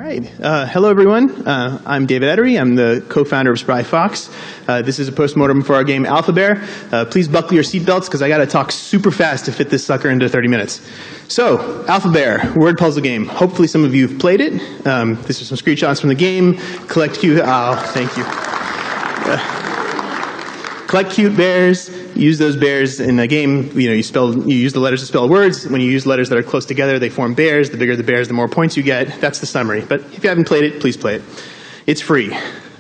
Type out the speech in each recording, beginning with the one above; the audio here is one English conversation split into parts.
right. Hello, everyone. I'm David Ettery. I'm the co-founder of Spry Fox. This is a postmortem for our game Alphabear. Please buckle your seatbelts because I got to talk super fast to fit this sucker into 30 minutes. So, Alphabear, word puzzle game. Hopefully some of you have played it. These are some screenshots from the game. Collect cute. Oh, thank you. Collect cute bears. Use those bears in a game. You use the letters to spell words. When you use letters that are close together, they form bears. The bigger the bears, the more points you get. That's the summary. But if you haven't played it, please play it. It's free.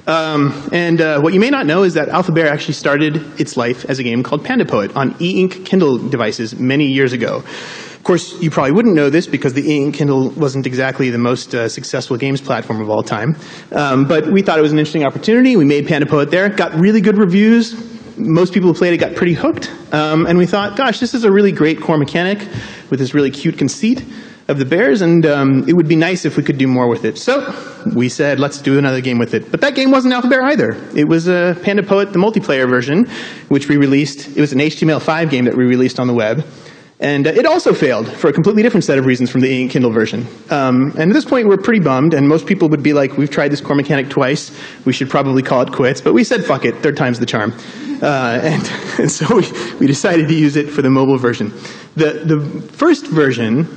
What you may not know is that Alphabear actually started its life as a game called Panda Poet on e-ink Kindle devices many years ago. Of course, you probably wouldn't know this because the e-ink Kindle wasn't exactly the most successful games platform of all time. But we thought it was an interesting opportunity. We made Panda Poet there. Got really good reviews. Most people who played it got pretty hooked, and we thought, gosh, this is a really great core mechanic with this really cute conceit of the bears, and it would be nice if we could do more with it. So we said, let's do another game with it. But that game wasn't Alphabear either. It was Panda Poet, the multiplayer version, which we released. It was an HTML5 game that we released on the web. And it also failed for a completely different set of reasons from the e-ink Kindle version. And at this point, we're pretty bummed, and most people would be like, we've tried this core mechanic twice. We should probably call it quits. But we said, fuck it, third time's the charm. And so we decided to use it for the mobile version. The first version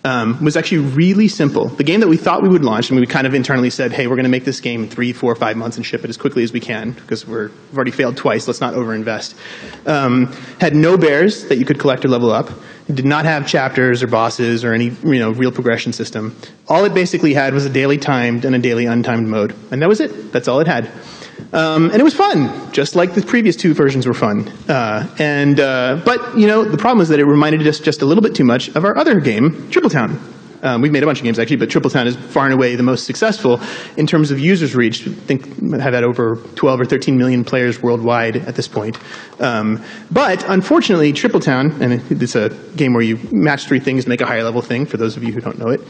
was actually really simple. The game that we thought we would launch, and we kind of internally said, hey, we're going to make this game in 3, 4, 5 months and ship it as quickly as we can, because we've already failed twice, let's not overinvest. Had no bears that you could collect or level up. It did not have chapters or bosses or any real progression system. All it basically had was a daily timed and a daily untimed mode. And that was it. That's all it had. And it was fun, just like the previous two versions were fun. But the problem was that it reminded us just a little bit too much of our other game, Triple Town. We've made a bunch of games, actually, but Triple Town is far and away the most successful in terms of users reached. I think have had over 12 or 13 million players worldwide at this point. But unfortunately, Triple Town, and it's a game where you match 3 things to make a higher level thing, for those of you who don't know it,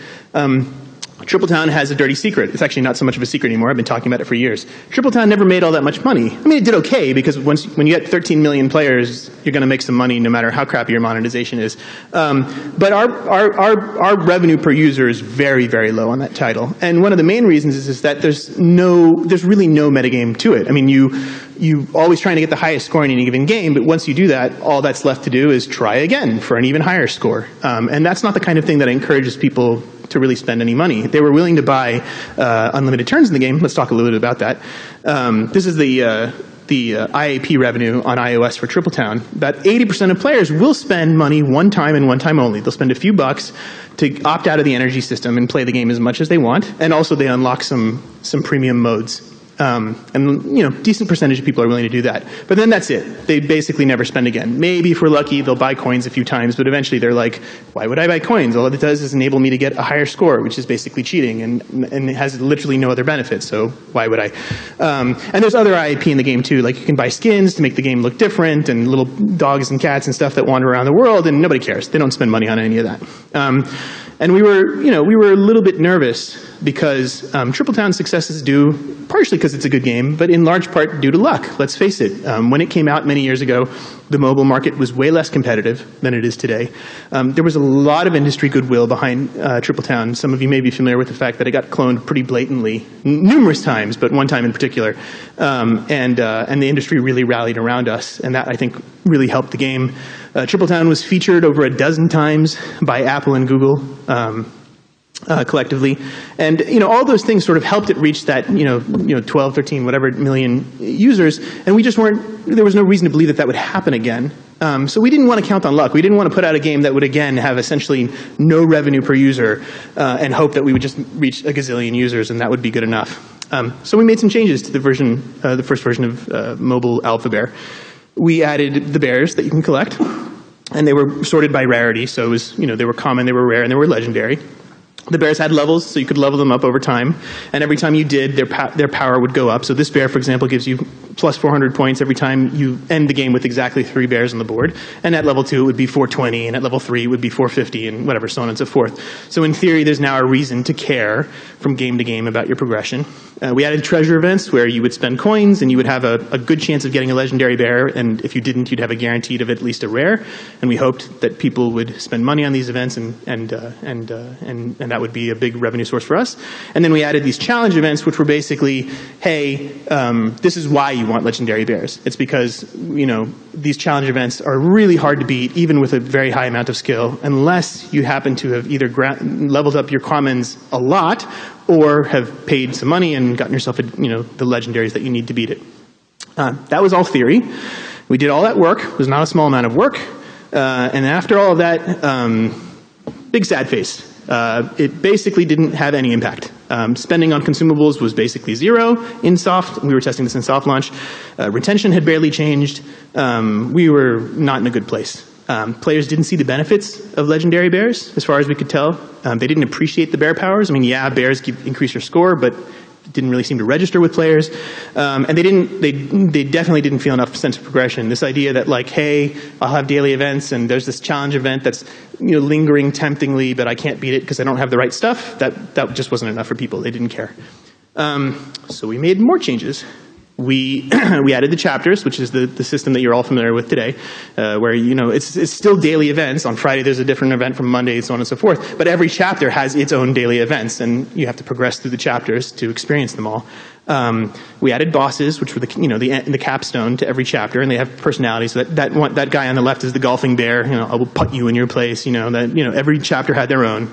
Triple Town has a dirty secret. It's actually not so much of a secret anymore. I've been talking about it for years. Triple Town never made all that much money. I mean, it did okay, because when you get 13 million players, you're going to make some money no matter how crappy your monetization is. But our revenue per user is very, very low on that title. And one of the main reasons is that there's really no metagame to it. I mean, you always trying to get the highest score in any given game, but once you do that, all that's left to do is try again for an even higher score. And that's not the kind of thing that encourages people to really spend any money. They were willing to buy unlimited turns in the game. Let's talk a little bit about that. This is the IAP revenue on iOS for Triple Town. About 80% of players will spend money one time and one time only. They'll spend a few bucks to opt out of the energy system and play the game as much as they want. And also they unlock some premium modes. Decent percentage of people are willing to do that. But then that's it. They basically never spend again. Maybe if we're lucky, they'll buy coins a few times, but eventually they're like, why would I buy coins? All it does is enable me to get a higher score, which is basically cheating, and it has literally no other benefit, so why would I? And there's other IAP in the game too, like you can buy skins to make the game look different, and little dogs and cats and stuff that wander around the world, and nobody cares. They don't spend money on any of that. And we were a little bit nervous because Triple Town's success is due partially because it's a good game, but in large part due to luck. Let's face it. When it came out many years ago, the mobile market was way less competitive than it is today. There was a lot of industry goodwill behind Triple Town. Some of you may be familiar with the fact that it got cloned pretty blatantly, numerous times, but one time in particular. And the industry really rallied around us, and that, I think, really helped the game. Triple Town was featured over 12 times by Apple and Google. Collectively, and all those things sort of helped it reach that 12, 13, whatever million users, and we just weren't. There was no reason to believe that would happen again. So we didn't want to count on luck. We didn't want to put out a game that would again have essentially no revenue per user, and hope that we would just reach a gazillion users, and that would be good enough. So we made some changes to the first version of mobile Alphabear. We added the bears that you can collect, and they were sorted by rarity. So it was they were common, they were rare, and they were legendary. The bears had levels, so you could level them up over time, and every time you did, their power would go up. So this bear, for example, gives you plus 400 points every time you end the game with exactly 3 bears on the board. And at level 2, it would be 420, and at level 3, it would be 450, and whatever, so on and so forth. So in theory, there's now a reason to care from game to game about your progression. We added treasure events where you would spend coins, and you would have a good chance of getting a legendary bear, and if you didn't, you'd have a guaranteed of at least a rare. And we hoped that people would spend money on these events, and that would be a big revenue source for us. And then we added these challenge events, which were basically, hey, this is why you want legendary bears. It's because, these challenge events are really hard to beat, even with a very high amount of skill, unless you happen to have either leveled up your commons a lot or have paid some money and gotten yourself the legendaries that you need to beat it. That was all theory. We did all that work. It was not a small amount of work. And after all of that, big sad face. It basically didn't have any impact. Spending on consumables was basically 0 in soft. We were testing this in soft launch. Retention had barely changed. We were not in a good place. Players didn't see the benefits of legendary bears, as far as we could tell. They didn't appreciate the bear powers. I mean, yeah, bears increase your score, but it didn't really seem to register with players. And they definitely didn't feel enough sense of progression. This idea that, like, hey, I'll have daily events, and there's this challenge event that's lingering temptingly, but I can't beat it because I don't have the right stuff, that just wasn't enough for people. They didn't care. So we made more changes. We added the chapters, which is the system that you're all familiar with today, where it's still daily events. On Friday there's a different event from Monday, so on and so forth. But every chapter has its own daily events, and you have to progress through the chapters to experience them all. We added bosses, which were the capstone to every chapter, and they have personalities. So that guy on the left is the golfing bear. I will put you in your place. Every chapter had their own.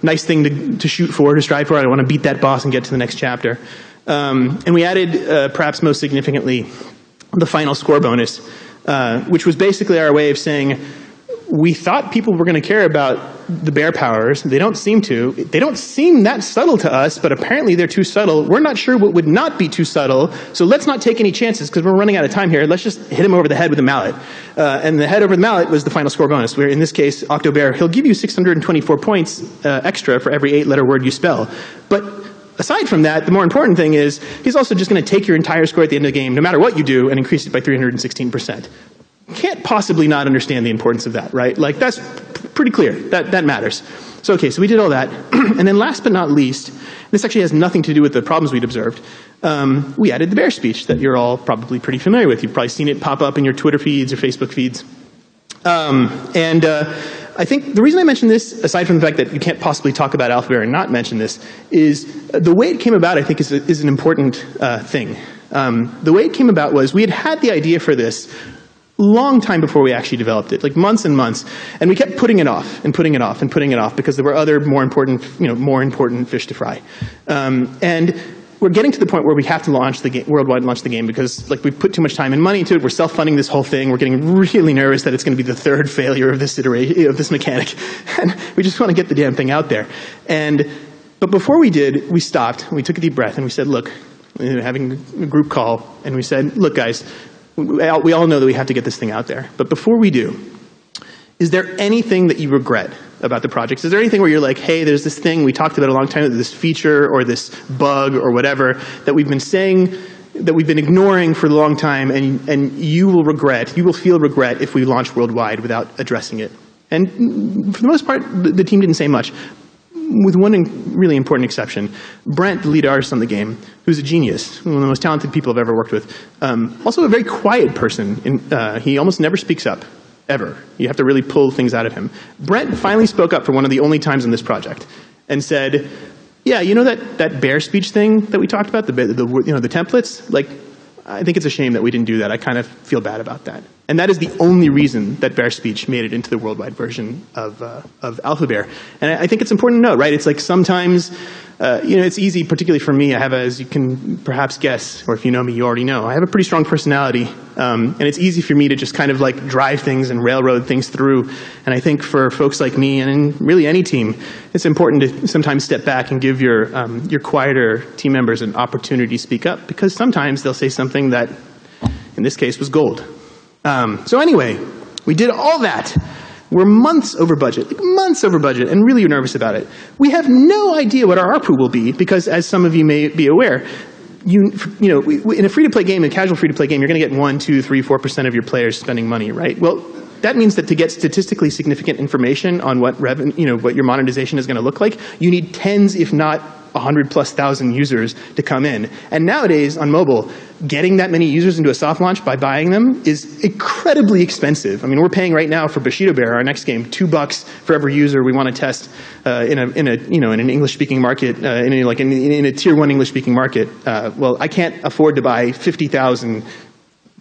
Nice thing to shoot for, to strive for. I want to beat that boss and get to the next chapter. And we added, perhaps most significantly, the final score bonus, which was basically our way of saying, we thought people were going to care about the bear powers. They don't seem to. They don't seem that subtle to us, but apparently they're too subtle. We're not sure what would not be too subtle, so let's not take any chances because we're running out of time here. Let's just hit him over the head with a mallet. And the head over the mallet was the final score bonus, where in this case, Octobear, he'll give you 624 points extra for every 8-letter word you spell. But aside from that, the more important thing is he's also just going to take your entire score at the end of the game, no matter what you do, and increase it by 316%. Can't possibly not understand the importance of that, right? Like, that's pretty clear. That matters. So, okay, so we did all that. And then last but not least, this actually has nothing to do with the problems we'd observed, we added the bear speech that you're all probably pretty familiar with. You've probably seen it pop up in your Twitter feeds or Facebook feeds. I think the reason I mention this, aside from the fact that you can't possibly talk about Alphabear and not mention this, is the way it came about, I think, is an important thing. The way it came about was we had the idea for this long time before we actually developed it, like months and months, and we kept putting it off and putting it off and putting it off because there were other more important fish to fry. And we're getting to the point where we have to launch the game, worldwide launch the game, because we've put too much time and money into it. We're self-funding this whole thing. We're getting really nervous that it's going to be the 3rd failure of this iteration, of this mechanic, and we just want to get the damn thing out there. But before we did, we stopped, and we took a deep breath, and we said, look, having a group call, and we said, look, guys, we all know that we have to get this thing out there. But before we do, is there anything that you regret about the project? Is there anything where you're like, hey, there's this thing we talked about a long time ago, this feature or this bug or whatever that we've been saying, that we've been ignoring for a long time, and you will feel regret if we launch worldwide without addressing it? And for the most part, the team didn't say much, with one really important exception. Brent, the lead artist on the game, who's a genius, one of the most talented people I've ever worked with, also a very quiet person. He almost never speaks up, ever. You have to really pull things out of him. Brent finally spoke up for one of the only times in this project and said, yeah, that bear speech thing that we talked about, the templates? I think it's a shame that we didn't do that. I kind of feel bad about that. And that is the only reason that bear speech made it into the worldwide version of Alphabear. And I think it's important to note, right? It's like sometimes, it's easy, particularly for me. I have, as you can perhaps guess, or if you know me, you already know, I have a pretty strong personality. And it's easy for me to just kind of drive things and railroad things through. And I think for folks like me, and in really any team, it's important to sometimes step back and give your quieter team members an opportunity to speak up, because sometimes they'll say something that, in this case, was gold. So anyway, we did all that. We're months over budget, and really nervous about it. We have no idea what our ARPU will be, because as some of you may be aware, in a free-to-play game, a casual free-to-play game, you're going to get 1, 2, 3, 4% of your players spending money, right? Well, that means that to get statistically significant information on what what your monetization is going to look like, you need tens, if not 100,000+ users to come in. And nowadays on mobile, getting that many users into a soft launch by buying them is incredibly expensive. I mean, we're paying right now for Bushido Bear, our next game, $2 for every user we want to test in an English-speaking market, in a tier 1 English-speaking market. Well, I can't afford to buy 50,000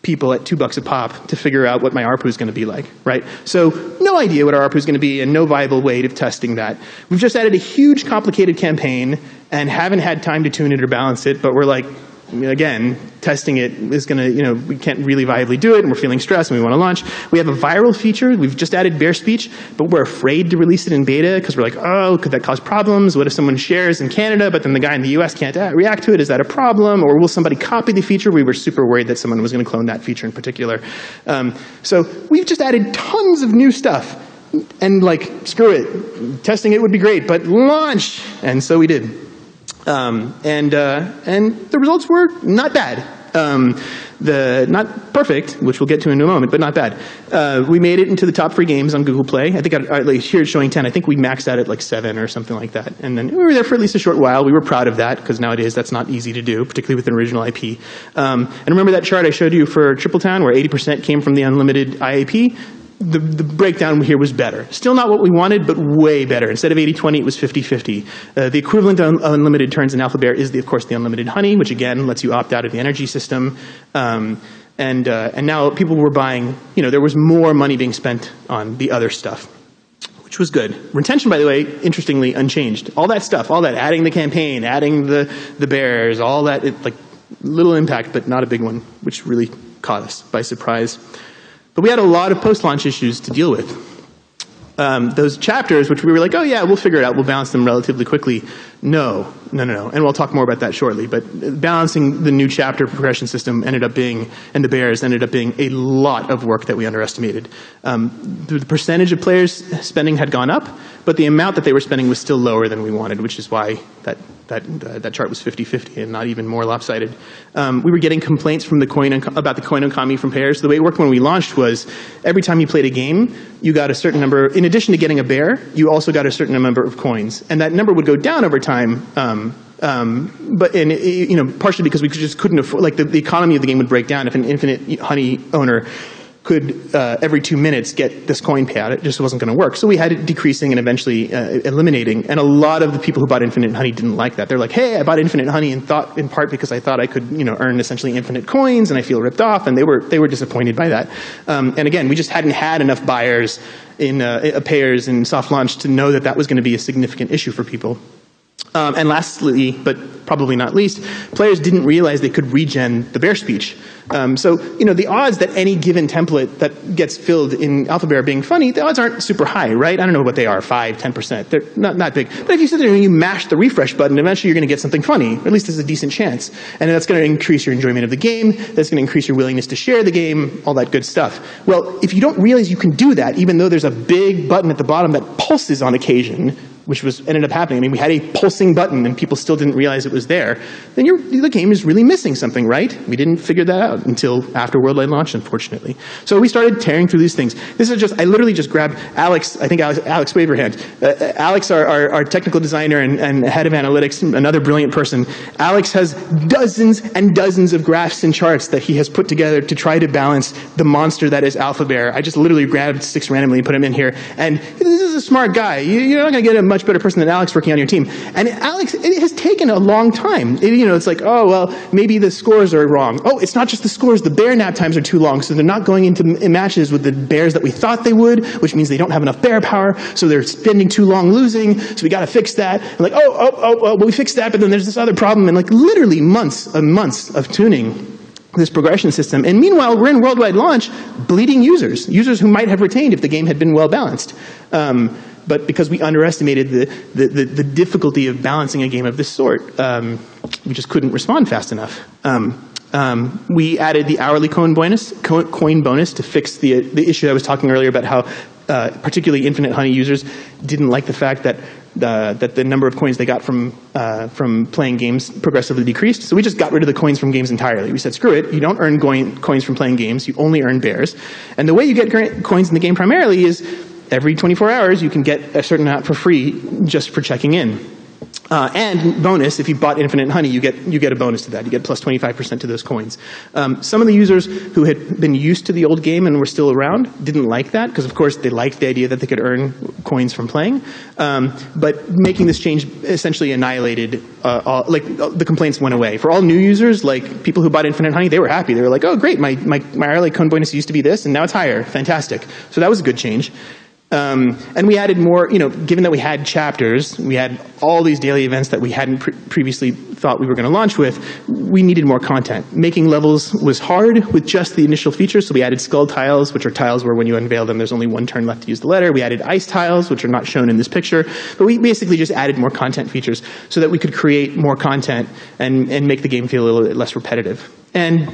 people at $2 a pop to figure out what my ARPU is going to be like, right? So no idea what our ARPU is going to be and no viable way of testing that. We've just added a huge complicated campaign and haven't had time to tune it or balance it, but we're like, again, testing it is going to, we can't really viably do it, and we're feeling stressed and we want to launch. We have a viral feature. We've just added bear speech, but we're afraid to release it in beta because we're like, oh, could that cause problems? What if someone shares in Canada, but then the guy in the US can't react to it? Is that a problem? Or will somebody copy the feature? We were super worried that someone was going to clone that feature in particular. So we've just added tons of new stuff. And screw it. Testing it would be great, but launch! And so we did. And the results were not bad. Not perfect, which we'll get to in a moment, but not bad. We made it into the top free games on Google Play. I think here it's showing 10. I think we maxed out at 7 or something like that. And then we were there for at least a short while. We were proud of that because nowadays that's not easy to do, particularly with an original IP. And remember that chart I showed you for Tripletown where 80% came from the unlimited IAP? The breakdown here was better. Still not what we wanted, but way better. Instead of 80-20, it was 50-50. The equivalent of unlimited turns in Alphabear is, of course, the unlimited honey, which again lets you opt out of the energy system. And now people were buying, there was more money being spent on the other stuff, which was good. Retention, by the way, interestingly, unchanged. All that stuff, all that, adding the campaign, adding the bears, all that, little impact, but not a big one, which really caught us by surprise. But we had a lot of post-launch issues to deal with. Those chapters, which we were like, oh yeah, we'll figure it out, we'll balance them relatively quickly. No. And we'll talk more about that shortly. But balancing the new chapter progression system and the bears ended up being a lot of work that we underestimated. The percentage of players spending had gone up, but the amount that they were spending was still lower than we wanted, which is why that chart was 50-50 and not even more lopsided. We were getting complaints from about the coin economy from players. The way it worked when we launched was every time you played a game, you got a certain number. In addition to getting a bear, you also got a certain number of coins, and that number would go down over time. But partially because we just couldn't afford. The economy of the game would break down if an infinite honey owner could every 2 minutes get this coin payout. It just wasn't going to work. So we had it decreasing and eventually eliminating. And a lot of the people who bought infinite honey didn't like that. They're like, hey, I bought infinite honey in part because I thought I could earn essentially infinite coins and I feel ripped off. And they were disappointed by that. And again, we just hadn't had enough buyers payers in soft launch to know that was going to be a significant issue for people. And lastly, but probably not least, players didn't realize they could regen the bear speech. So, the odds that any given template that gets filled in Alphabear being funny, the odds aren't super high, right? I don't know what they are, 5, 10%. They're not big. But if you sit there and you mash the refresh button, eventually you're going to get something funny, or at least there's a decent chance. And that's going to increase your enjoyment of the game. That's going to increase your willingness to share the game, all that good stuff. Well, if you don't realize you can do that, even though there's a big button at the bottom that pulses on occasion, which ended up happening. I mean, we had a pulsing button and people still didn't realize it was there. Then the game is really missing something, right? We didn't figure that out until after Worldwide launch, unfortunately. So we started tearing through these things. I literally just grabbed Alex, I think Alex wave your hand. Alex, our technical designer and head of analytics, another brilliant person. Alex has dozens and dozens of graphs and charts that he has put together to try to balance the monster that is Alphabear. I just literally grabbed 6 randomly and put them in here. And this is a smart guy. You're not going to get a much better person than Alex working on your team. And Alex, it has taken a long time. It's like, oh, well, maybe the scores are wrong. Oh, it's not just the scores. The bear nap times are too long, so they're not going into matches with the bears that we thought they would, which means they don't have enough bear power, so they're spending too long losing, so we got to fix that. And well, we fixed that, but then there's this other problem, and literally months of tuning this progression system. And meanwhile, we're in worldwide launch bleeding users who might have retained if the game had been well balanced. But because we underestimated the difficulty of balancing a game of this sort, we just couldn't respond fast enough. We added the hourly coin bonus to fix the issue I was talking earlier about how particularly Infinite Honey users didn't like the fact that the number of coins they got from playing games progressively decreased. So we just got rid of the coins from games entirely. We said, screw it, you don't earn coins from playing games, you only earn bears. And the way you get coins in the game primarily is every 24 hours you can get a certain amount for free just for checking in. And bonus, if you bought Infinite Honey, you get a bonus to that. You get plus 25% to those coins. Some of the users who had been used to the old game and were still around didn't like that, because of course they liked the idea that they could earn coins from playing. But making this change essentially annihilated, the complaints went away. For all new users, like people who bought Infinite Honey, they were happy. They were like, oh great, my hourly coin bonus used to be this, and now it's higher. Fantastic. So that was a good change. And we added more, given that we had chapters, we had all these daily events that we hadn't previously thought we were going to launch with, we needed more content. Making levels was hard with just the initial features, so we added skull tiles, which are tiles where when you unveil them, there's only one turn left to use the letter. We added ice tiles, which are not shown in this picture, but we basically just added more content features so that we could create more content and make the game feel a little bit less repetitive. And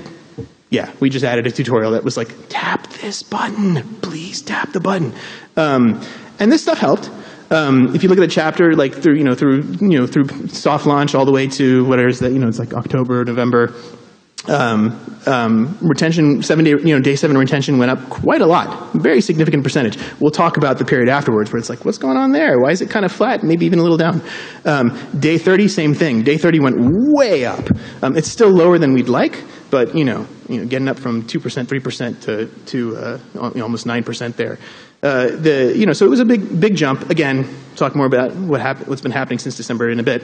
yeah, we just added a tutorial that was like, tap this button, please tap the button. And this stuff helped. If you look at the chapter, like through soft launch all the way to whatever is that, it's like October, November. Retention, day 7 retention went up quite a lot, very significant percentage. We'll talk about the period afterwards where it's like, what's going on there? Why is it kind of flat? Maybe even a little down. Day 30, same thing. Day 30 went way up. It's still lower than we'd like, but getting up from 2%, 3% to almost 9% there. So it was a big jump. Again, talk more about what's been happening since December in a bit.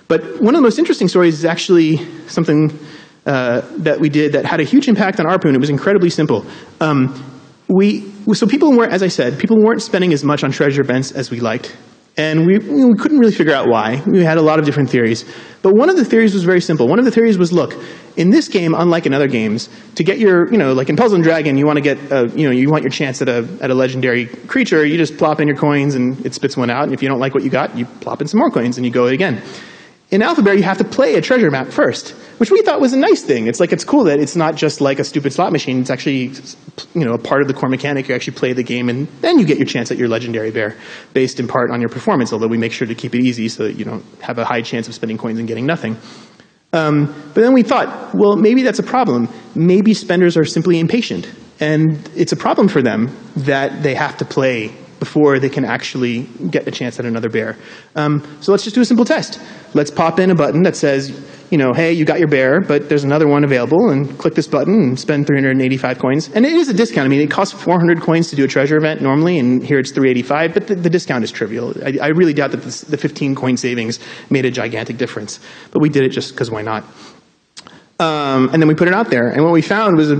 But one of the most interesting stories is actually something that we did that had a huge impact on ARPU, and it was incredibly simple. So people weren't, as I said, people weren't spending as much on treasure events as we liked. And we couldn't really figure out why. We had a lot of different theories. But one of the theories was very simple. One of the theories was, look, in this game, unlike in other games, to get your, like in Puzzle and Dragon, you want to get, you want your chance at a legendary creature, you just plop in your coins and it spits one out. And if you don't like what you got, you plop in some more coins and you go again. In Alphabear, you have to play a treasure map first, which we thought was a nice thing. It's cool that it's not just like a stupid slot machine. It's actually, a part of the core mechanic. You actually play the game, and then you get your chance at your legendary bear, based in part on your performance, although we make sure to keep it easy so that you don't have a high chance of spending coins and getting nothing. But then we thought, well, maybe that's a problem. Maybe spenders are simply impatient, and it's a problem for them that they have to play before they can actually get a chance at another bear. So let's just do a simple test. Let's pop in a button that says, hey, you got your bear, but there's another one available, and click this button and spend 385 coins. And it is a discount. I mean, it costs 400 coins to do a treasure event normally, and here it's 385, but the discount is trivial. I really doubt that the 15 coin savings made a gigantic difference, but we did it just because why not? And then we put it out there, and what we found was a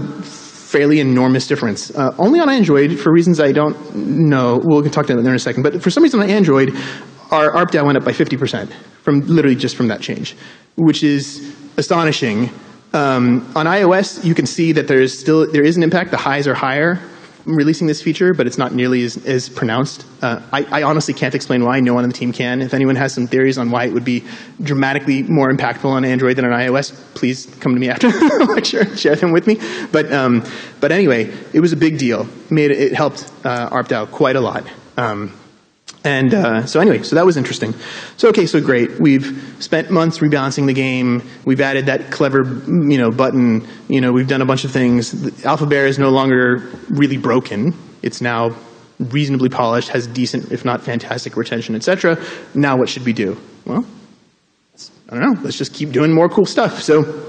fairly enormous difference. Only on Android, for reasons I don't know. We'll talk about that in a second. But for some reason on Android, our ARPDAU went up by 50% from literally just from that change, which is astonishing. On iOS, you can see that there is an impact. The highs are higher releasing this feature, but it's not nearly as pronounced. I honestly can't explain why. No one on the team can. If anyone has some theories on why it would be dramatically more impactful on Android than on iOS, please come to me after the lecture and share them with me. But anyway, it was a big deal. It helped ARPDAU quite a lot. So anyway, so that was interesting. So great. We've spent months rebalancing the game. We've added that clever, button. We've done a bunch of things. Alphabear is no longer really broken. It's now reasonably polished, has decent, if not fantastic, retention, etc. Now what should we do? Well, I don't know. Let's just keep doing more cool stuff. So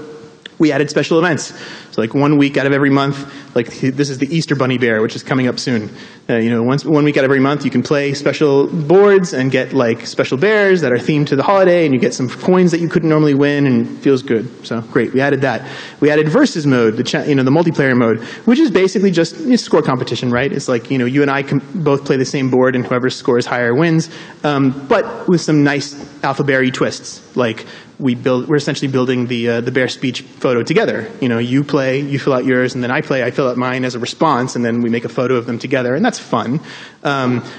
we added special events. So like 1 week out of every month, like this is the Easter Bunny Bear, which is coming up soon. 1 week out of every month, you can play special boards and get like special bears that are themed to the holiday, and you get some coins that you couldn't normally win, and it feels good. So great, we added that. We added versus mode, the multiplayer mode, which is basically just score competition, right? It's like you and I can both play the same board, and whoever scores higher wins, but with some nice Alphabear-y twists, like we're essentially building the bear speech photo together. You play, you fill out yours, and then I fill out mine as a response, and then we make a photo of them together, and that's fun.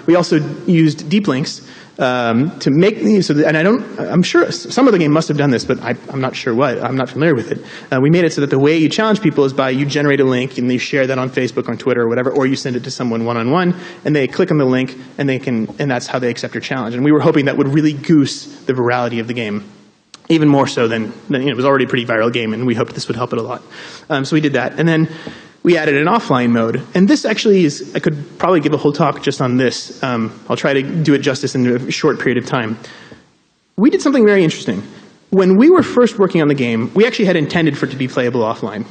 We also used deep links to make these, and I'm sure some of the game must have done this, but I'm not sure what. I'm not familiar with it. We made it so that the way you challenge people is by you generate a link and you share that on Facebook, on Twitter, or whatever, or you send it to someone one-on-one, and they click on the link, and that's how they accept your challenge. And we were hoping that would really goose the virality of the game, even more so than it was already a pretty viral game, and we hoped this would help it a lot. So we did that, and then we added an offline mode. And this actually I could probably give a whole talk just on this. I'll try to do it justice in a short period of time. We did something very interesting. When we were first working on the game, we actually had intended for it to be playable offline.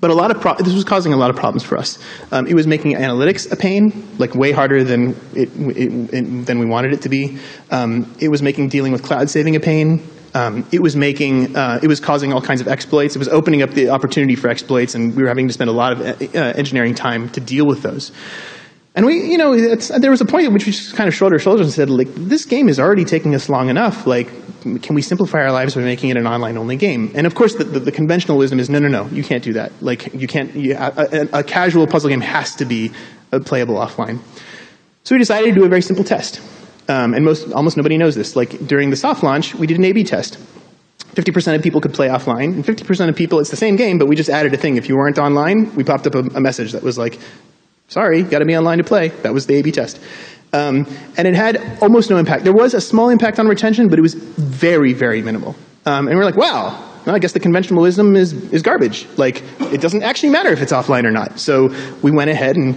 But this was causing a lot of problems for us. It was making analytics a pain, like way harder than we wanted it to be. It was making dealing with cloud saving a pain. It was causing all kinds of exploits. It was opening up the opportunity for exploits, and we were having to spend a lot of engineering time to deal with those. And there was a point at which we just kind of shrugged our shoulders and said, like, this game is already taking us long enough. Like, can we simplify our lives by making it an online-only game? And of course, the conventional wisdom is, no, you can't do that. Like, you can't. A casual puzzle game has to be playable offline. So we decided to do a very simple test. And almost nobody knows this. Like, during the soft launch, we did an A/B test. 50% of people could play offline, and 50% of people, it's the same game, but we just added a thing. If you weren't online, we popped up a message that was like, sorry, got to be online to play. That was the A/B test. And it had almost no impact. There was a small impact on retention, but it was very, very minimal. And we're like, wow, well, I guess the conventional wisdom is garbage. Like, it doesn't actually matter if it's offline or not. So we went ahead and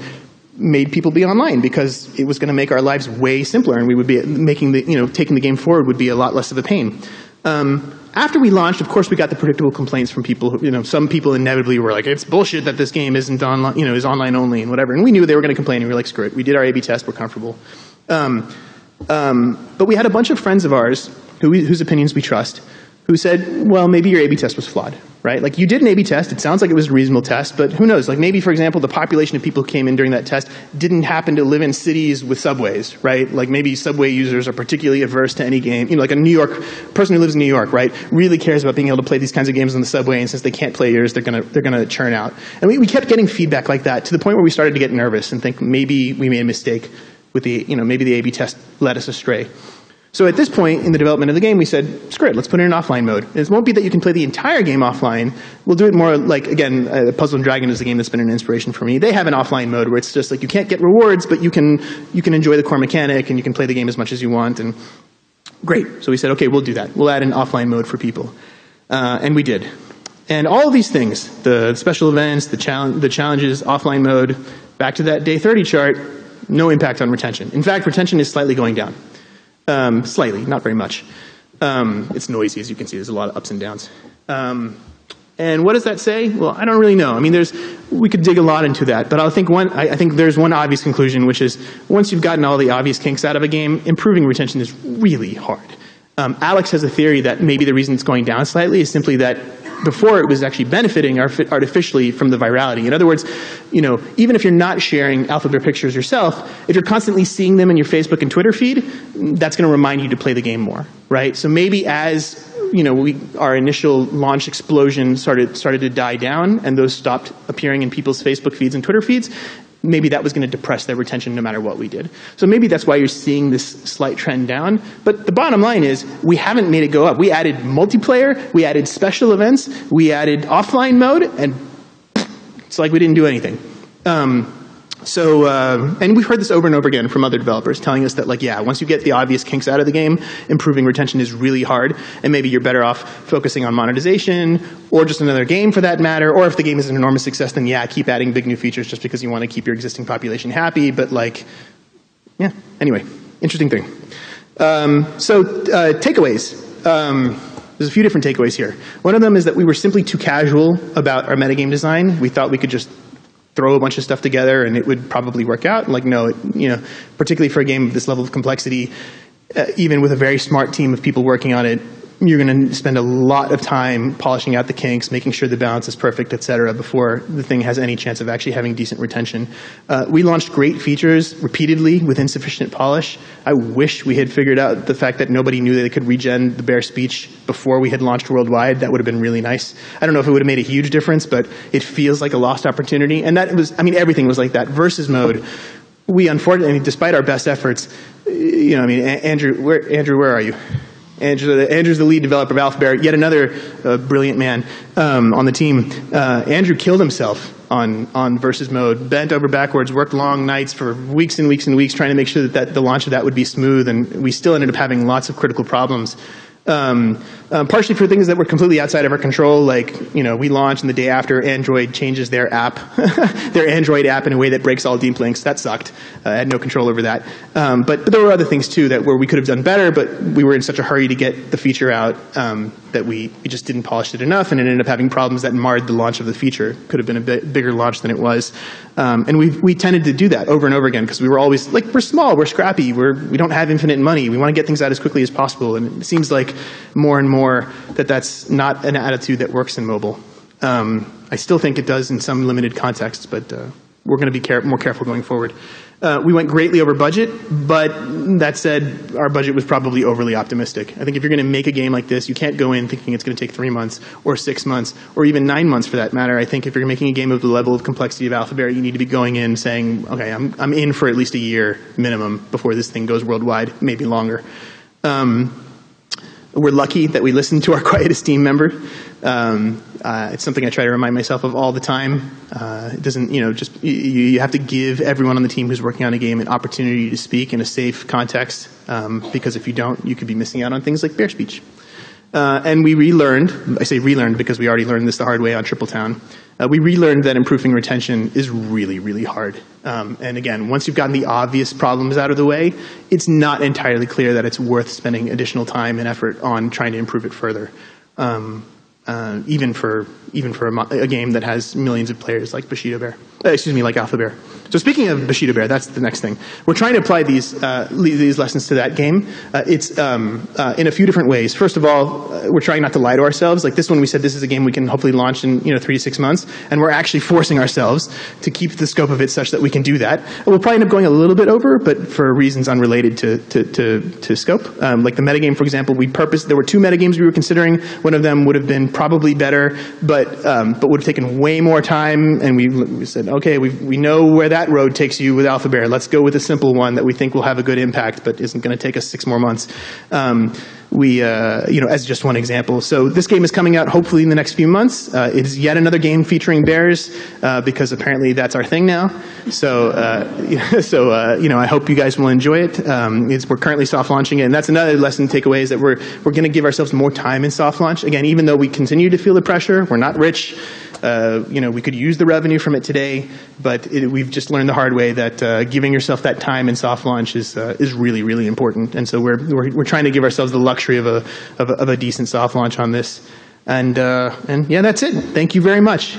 made people be online because it was going to make our lives way simpler, and we would be taking the game forward would be a lot less of a pain. After we launched, of course, we got the predictable complaints from people who, some people inevitably were like, it's bullshit that this game isn't online, is online only and whatever. And we knew they were going to complain, and we were like, screw it. We did our A/B test. We're comfortable. But we had a bunch of friends of ours whose opinions we trust, who said, well, maybe your A/B test was flawed, right? Like, you did an A/B test. It sounds like it was a reasonable test, but who knows? Like, maybe, for example, the population of people who came in during that test didn't happen to live in cities with subways, right? Like, maybe subway users are particularly averse to any game. Like a New York person who lives in New York, right, really cares about being able to play these kinds of games on the subway, and since they can't play yours, they're gonna churn out. And we kept getting feedback like that to the point where we started to get nervous and think maybe we made a mistake with maybe the A/B test led us astray. So at this point in the development of the game, we said, screw it, let's put it in offline mode. And it won't be that you can play the entire game offline. We'll do it more like, again, Puzzle & Dragon is the game that's been an inspiration for me. They have an offline mode where it's just like you can't get rewards, but you can enjoy the core mechanic and you can play the game as much as you want. And great. So we said, okay, we'll do that. We'll add an offline mode for people. And we did. And all of these things, the special events, the challenges, offline mode, back to that day 30 chart, no impact on retention. In fact, retention is slightly going down. Slightly, not very much. It's noisy, as you can see. There's a lot of ups and downs. And what does that say? Well, I don't really know. I mean, we could dig a lot into that, but I think there's one obvious conclusion, which is once you've gotten all the obvious kinks out of a game, improving retention is really hard. Alex has a theory that maybe the reason it's going down slightly is simply that before it was actually benefiting artificially from the virality. In other words, even if you're not sharing Alphabear pictures yourself, if you're constantly seeing them in your Facebook and Twitter feed, that's going to remind you to play the game more, right? So maybe as our initial launch explosion started to die down, and those stopped appearing in people's Facebook feeds and Twitter feeds, maybe that was going to depress their retention no matter what we did. So maybe that's why you're seeing this slight trend down. But the bottom line is we haven't made it go up. We added multiplayer, we added special events, we added offline mode, and it's like we didn't do anything. And we've heard this over and over again from other developers telling us that, like, yeah, once you get the obvious kinks out of the game, improving retention is really hard, and maybe you're better off focusing on monetization, or just another game for that matter, or if the game is an enormous success, then yeah, keep adding big new features just because you want to keep your existing population happy, but like, yeah, anyway, interesting thing. Takeaways. There's a few different takeaways here. One of them is that we were simply too casual about our metagame design. We thought we could just throw a bunch of stuff together and it would probably work out. Like, no, particularly for a game of this level of complexity, even with a very smart team of people working on it, you're going to spend a lot of time polishing out the kinks, making sure the balance is perfect, et cetera, before the thing has any chance of actually having decent retention. We launched great features repeatedly with insufficient polish. I wish we had figured out the fact that nobody knew that they could regen the bear speech before we had launched worldwide. That would have been really nice. I don't know if it would have made a huge difference, but it feels like a lost opportunity. And that was, everything was like that. Versus mode we unfortunately, despite our best efforts, Andrew, where are you? Andrew's the lead developer of Alphabear, yet another brilliant man on the team. Andrew killed himself on versus mode, bent over backwards, worked long nights for weeks and weeks and weeks trying to make sure that the launch of that would be smooth, and we still ended up having lots of critical problems. Partially for things that were completely outside of our control, like, we launched and the day after Android changes their app, their Android app in a way that breaks all deep links. That sucked. I had no control over that. But there were other things too where we could have done better, but we were in such a hurry to get the feature out that we just didn't polish it enough, and it ended up having problems that marred the launch of the feature. Could have been a bit bigger launch than it was. And we tended to do that over and over again because we were always, we're small, we're scrappy, we don't have infinite money, we want to get things out as quickly as possible, and it seems like more and more that's not an attitude that works in mobile. I still think it does in some limited contexts, but we're going to be more careful going forward. We went greatly over budget, but that said, our budget was probably overly optimistic. I think if you're going to make a game like this, you can't go in thinking it's going to take 3 months or 6 months or even 9 months for that matter. I think if you're making a game of the level of complexity of Alphabear, you need to be going in saying, okay, I'm in for at least a year minimum before this thing goes worldwide, maybe longer. We're lucky that we listened to our quietest team member. It's something I try to remind myself of all the time. It doesn't, just you have to give everyone on the team who's working on a game an opportunity to speak in a safe context, because if you don't, you could be missing out on things like bear speech. And we relearned, I say relearned because we already learned this the hard way on Tripletown. We relearned that improving retention is really, really hard. And again, once you've gotten the obvious problems out of the way, it's not entirely clear that it's worth spending additional time and effort on trying to improve it further. Even for a game that has millions of players like like Alphabear. So speaking of Bushido Bear, that's the next thing. We're trying to apply these lessons to that game. It's in a few different ways. First of all, we're trying not to lie to ourselves. Like this one, we said this is a game we can hopefully launch in 3 to 6 months, and we're actually forcing ourselves to keep the scope of it such that we can do that. We'll probably end up going a little bit over, but for reasons unrelated to scope. Like the metagame, for example, there were 2 metagames we were considering. One of them would have been probably better, but would have taken way more time, and we said, okay, we know where that road takes you with Alphabear. Let's go with a simple one that we think will have a good impact, but isn't going to take us 6 more months. As just one example. So this game is coming out hopefully in the next few months. It is yet another game featuring bears, because apparently that's our thing now. So, I hope you guys will enjoy it. We're currently soft launching it, and that's another lesson to take away is that we're going to give ourselves more time in soft launch. Again, even though we continue to feel the pressure, we're not rich. We could use the revenue from it today, but we've just learned the hard way that giving yourself that time in soft launch is really, really important. And so we're trying to give ourselves the luxury of a decent soft launch on this. And yeah, that's it. Thank you very much.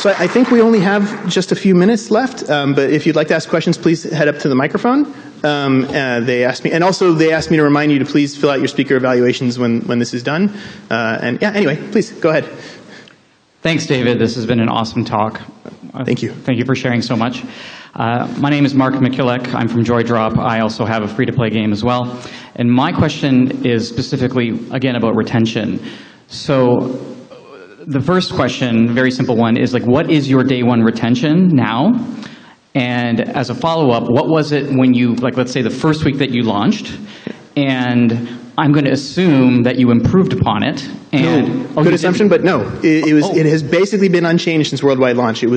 So I think we only have just a few minutes left, but if you'd like to ask questions, please head up to the microphone. They asked me to remind you to please fill out your speaker evaluations when this is done. And yeah, anyway, please go ahead. Thanks, David. This has been an awesome talk. Thank you. Thank you for sharing so much. My name is Mark McKillek. I'm from JoyDrop. I also have a free-to-play game as well. And my question is specifically, again, about retention. So the first question, very simple one, is what is your day one retention now? And as a follow-up, what was it when you, let's say the first week that you launched? And I'm going to assume that you improved upon it. And good assumption, but no. It has basically been unchanged since worldwide launch. It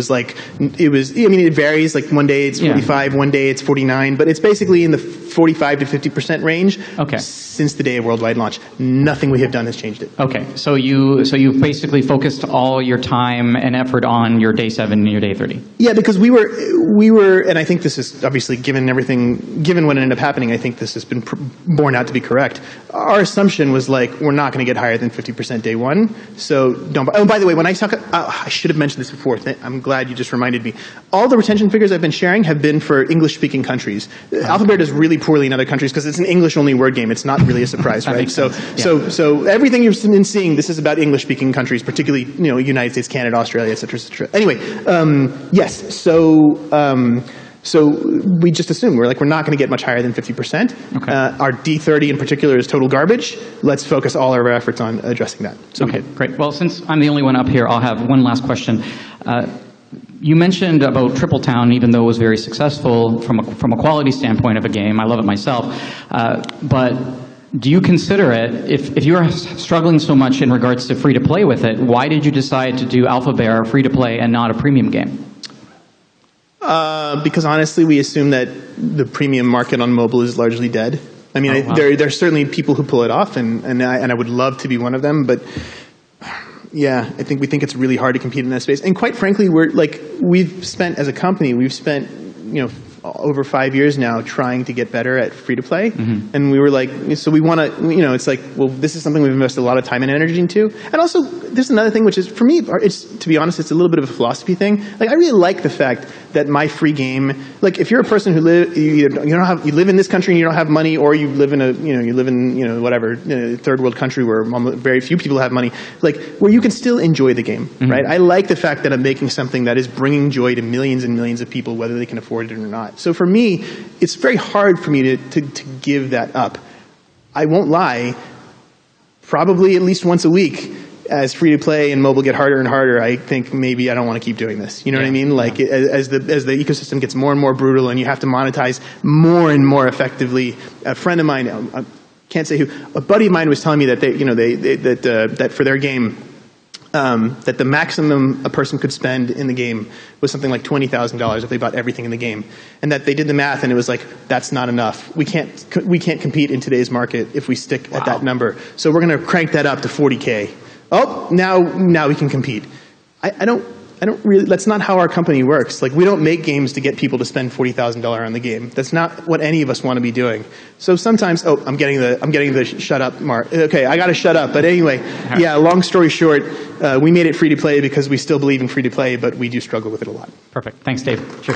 varies. One day it's 45, one day it's 49, but it's basically in the 45 to 50% range. Okay. Since the day of worldwide launch. Nothing we have done has changed it. Okay. So you've basically focused all your time and effort on your day 7 and your day 30. Yeah, because we were, and I think this is obviously given what ended up happening, I think this has been borne out to be correct. Our assumption was we're not going to get higher than 50% day one, so don't. Oh, by the way, when I talk, I should have mentioned this before. I'm glad you just reminded me. All the retention figures I've been sharing have been for English-speaking countries. Alphabear does really poorly in other countries because it's an English-only word game. It's not really a surprise, right? So everything you've been seeing, this is about English-speaking countries, particularly United States, Canada, Australia, et cetera, et cetera. Anyway, yes. So we just assumed, we're not going to get much higher than 50%. Okay. Our D30 in particular is total garbage. Let's focus all our efforts on addressing that. So Okay, great. Well, since I'm the only one up here, I'll have one last question. You mentioned about Triple Town, even though it was very successful from a quality standpoint of a game. I love it myself. But do you consider it, if you're struggling so much in regards to free-to-play with it, why did you decide to do Alphabear free-to-play and not a premium game? Because honestly, we assume that the premium market on mobile is largely dead. I mean, wow. there are certainly people who pull it off, and I would love to be one of them, but yeah, we think it's really hard to compete in that space. And quite frankly, we've spent, as a company, over 5 years now trying to get better at free-to-play. And we were so we want to, it's well, this is something we've invested a lot of time and energy into. And also, there's another thing, which is, for me, to be honest, it's a little bit of a philosophy thing. I really like the fact that my free game, if you're a person who you live in this country and you don't have money, or you live in whatever, third world country where very few people have money, where you can still enjoy the game, right? I like the fact that I'm making something that is bringing joy to millions and millions of people, whether they can afford it or not. So for me, it's very hard for me to give that up. I won't lie, probably at least once a week, as free-to-play and mobile get harder and harder, I think maybe I don't want to keep doing this. You know what I mean? As the ecosystem gets more and more brutal and you have to monetize more and more effectively. A friend of mine, I can't say who, a buddy of mine was telling me that that for their game, that the maximum a person could spend in the game was something like $20,000 if they bought everything in the game, and that they did the math and it was that's not enough. We can't compete in today's market if we stick at that number. So we're going to crank that up to 40K. Oh, now we can compete. I don't really. That's not how our company works. We don't make games to get people to spend $40,000 on the game. That's not what any of us want to be doing. So sometimes, I'm getting the shut up mark. Okay, I got to shut up. But anyway, yeah. Long story short, we made it free to play because we still believe in free to play, but we do struggle with it a lot. Perfect. Thanks, Dave. Sure.